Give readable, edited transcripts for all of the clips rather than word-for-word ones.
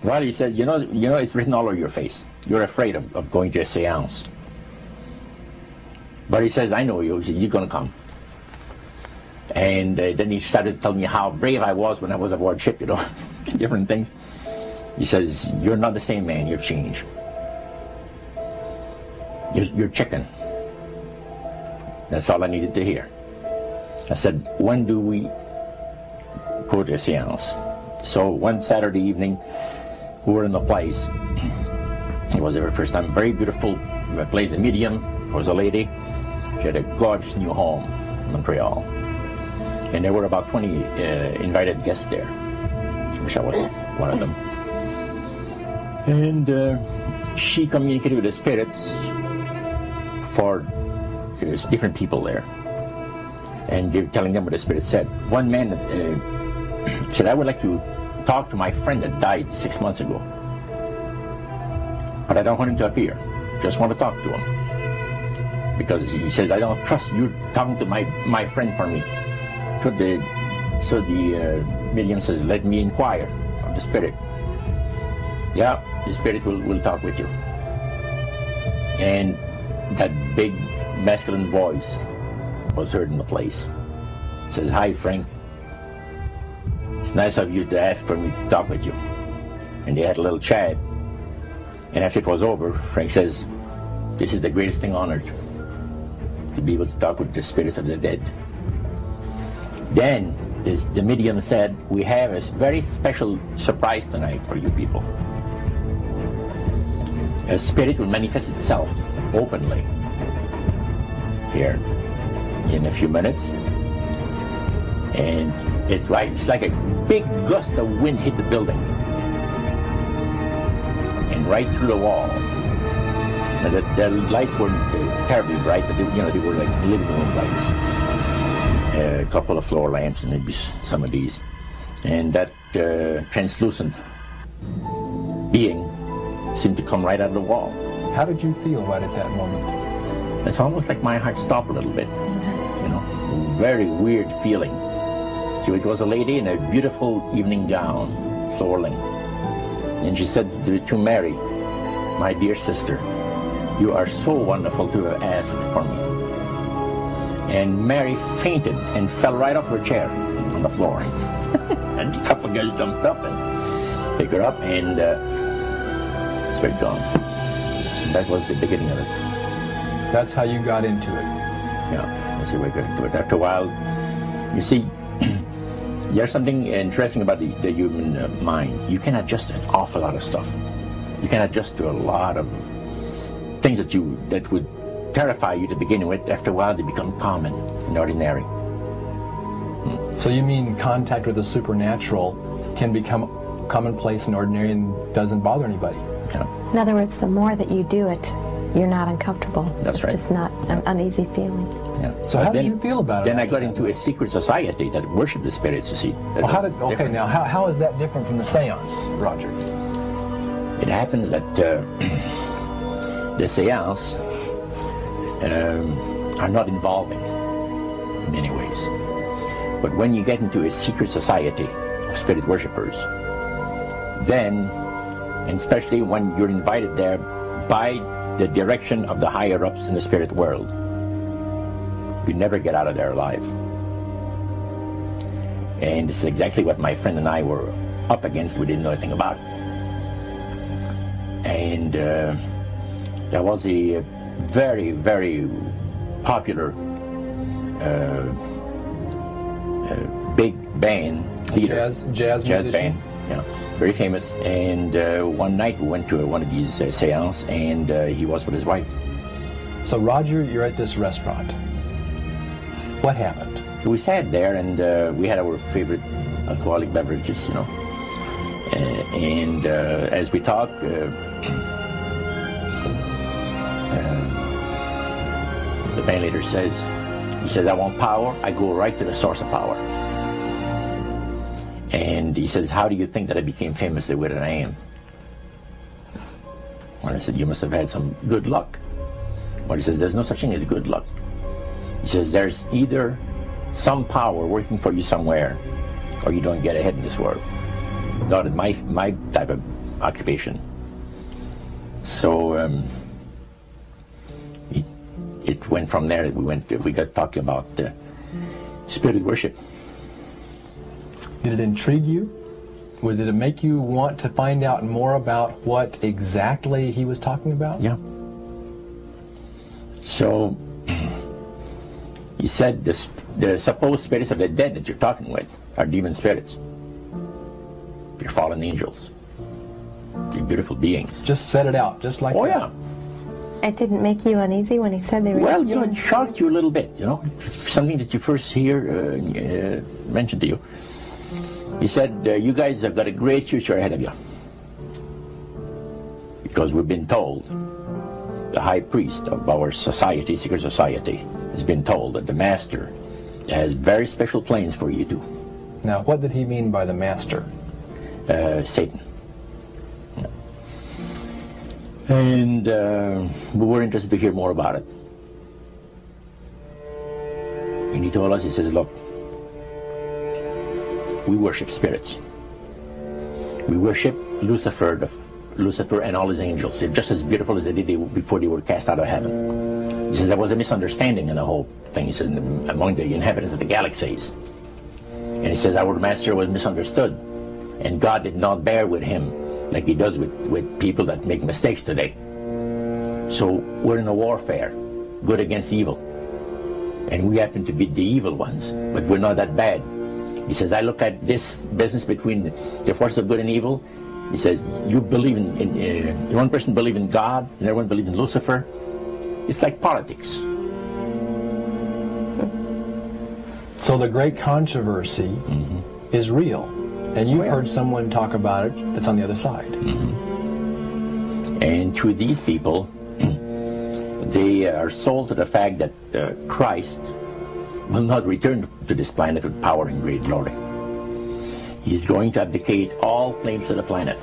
Well, he says, you know, it's written all over your face. You're afraid of going to a seance. But he says, I know you. He says, you're going to come. And then he started telling me how brave I was when I was aboard ship, you know, different things. He says, you're not the same man, you're changed. You're chicken. That's all I needed to hear. I said, when do we go to a seance? So one Saturday evening, we were in the place. It was our first time. Very beautiful place, a medium. Was a lady. She had a gorgeous new home in Montreal. And there were about 20 invited guests there. I wish I was one of them. And she communicated with the spirits for different people there. And they were telling them what the spirit said. One man said, I would like to talk to my friend that died 6 months ago. But I don't want him to appear. Just want to talk to him. Because he says, I don't trust you talking to my friend for me. So the medium says, let me inquire of the spirit. Yeah, the spirit will talk with you. And that big masculine voice was heard in the place. It says, hi, Frank. It's nice of you to ask for me to talk with you. And they had a little chat. And after it was over, Frank says, this is the greatest thing on earth, to be able to talk with the spirits of the dead. Then the medium said, we have a very special surprise tonight for you people. A spirit will manifest itself openly here in a few minutes. And it's like a big gust of wind hit the building. And right through the wall. Now the lights were terribly bright, but they were like living room lights. A couple of floor lamps and maybe some of these. And that translucent being seemed to come right out of the wall. How did you feel right at that moment? It's almost like my heart stopped a little bit. You know, very weird feeling. So it was a lady in a beautiful evening gown, floorling. And she said to Mary, my dear sister, you are so wonderful to have asked for me. And Mary fainted and fell right off her chair on the floor. And a couple of guys jumped up and picked her up, and it's gone. And that was the beginning of it. That's how you got into it. Yeah, that's the way I got into it. After a while, you see, there's something interesting about the human mind. You can adjust an awful lot of stuff. You can adjust to a lot of things that would terrify you to begin with. After a while, they become common and ordinary. So you mean contact with the supernatural can become commonplace and ordinary and doesn't bother anybody? Yeah. In other words, the more that you do it, you're not uncomfortable. That's right. It's just not an uneasy feeling. Yeah. So how did you feel about it? Then I got into a secret society that worshiped the spirits, you see. Well, how is that different from the seance, Roger? It happens that the seance are not involving in many ways. But when you get into a secret society of spirit worshippers, then, and especially when you're invited there by the direction of the higher-ups in the spirit world, you never get out of there alive. And this is exactly what my friend and I were up against. We didn't know anything about it. And there was a very, very popular big band leader. Jazz musician? Band, yeah, very famous. And one night we went to one of these seances, and he was with his wife. So Roger, you're at this restaurant. What happened? We sat there, and we had our favorite alcoholic beverages, you know. And as we talked, the band leader says, I want power. I go right to the source of power. And he says, how do you think that I became famous the way that I am? Well, I said, you must have had some good luck. Well, he says, there's no such thing as good luck. He says, there's either some power working for you somewhere, or you don't get ahead in this world. Not in my type of occupation. So it went from there. We got talking about spirit worship. Did it intrigue you? Or did it make you want to find out more about what exactly he was talking about? Yeah. So he said the supposed spirits of the dead that you're talking with are demon spirits. They're fallen angels. They're beautiful beings. Just set it out, just like that. Oh yeah. It didn't make you uneasy when he said they were... Well, it shocked you a little bit, you know, something that you first hear mentioned to you. He said, you guys have got a great future ahead of you. Because we've been told, the high priest of our society, secret society, has been told that the master has very special plans for you too. Now, what did he mean by the master? Satan. And we were interested to hear more about it. And he told us, he says, look, we worship spirits. We worship Lucifer and all his angels. They're just as beautiful as they did before they were cast out of heaven. He says there was a misunderstanding in the whole thing. He says among the inhabitants of the galaxies. And he says our master was misunderstood. And God did not bear with him like he does with people that make mistakes today. So we're in a warfare, good against evil. And we happen to be the evil ones, but we're not that bad. He says, I look at this business between the forces of good and evil. He says, you believe in one person believe in God, and everyone believes in Lucifer. It's like politics. So the great controversy is real. And you've heard someone talk about it that's on the other side. And to these people, they are sold to the fact that Christ will not return to this planet with power and great glory. He's going to abdicate all claims to the planet,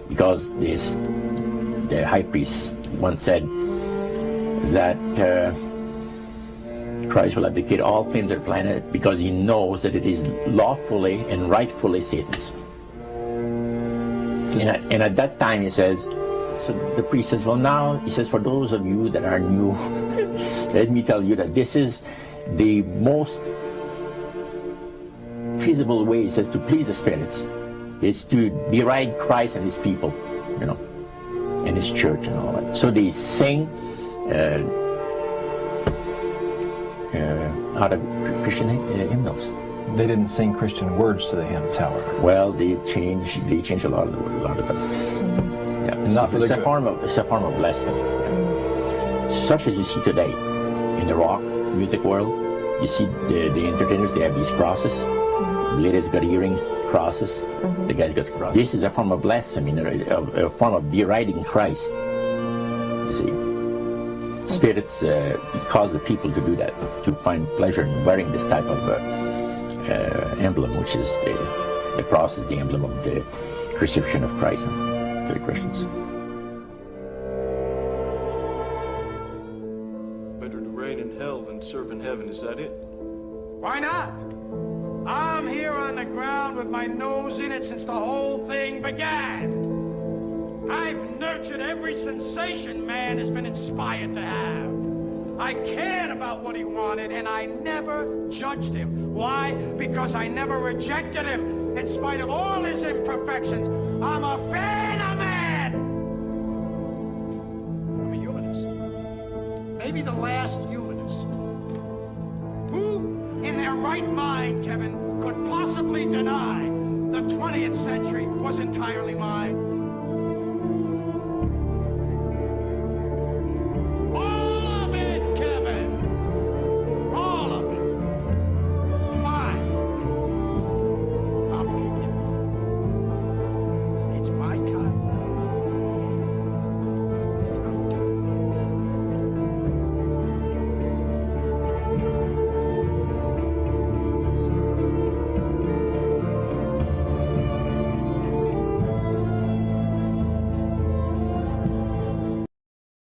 because the high priest once said that Christ will abdicate all claims to the planet because he knows that it is lawfully and rightfully Satan's. And at that time, he says, so the priest says, well now, he says, for those of you that are new, let me tell you that this is the most feasible way, he says, to please the spirits. It's to deride Christ and his people, you know, and his church and all that. So they sing out of Christian hymnals. They didn't sing Christian words to the hymns, however. Well, they changed a lot of them. Yeah. And not for the good. It's a form of blasphemy. Yeah. Such as you see today in the rock music world. You see the entertainers, they have these crosses. The ladies got earrings, crosses. The guys got crosses. This is a form of blasphemy, a form of deriding Christ. You see. Spirits cause the people to do that, to find pleasure in wearing this type of emblem, which is the cross is the emblem of the crucifixion of Christ to the Christians. Better to reign in hell than serve in heaven, is that it? Why not? I'm here on the ground with my nose in it since the whole thing began. I've nurtured every sensation man has been inspired to have. I cared about what he wanted, and I never judged him. Why? Because I never rejected him. In spite of all his imperfections, I'm a fan of man. I'm a humanist. Maybe the last humanist. Who in their right mind, Kevin, could possibly deny the 20th century was entirely mine?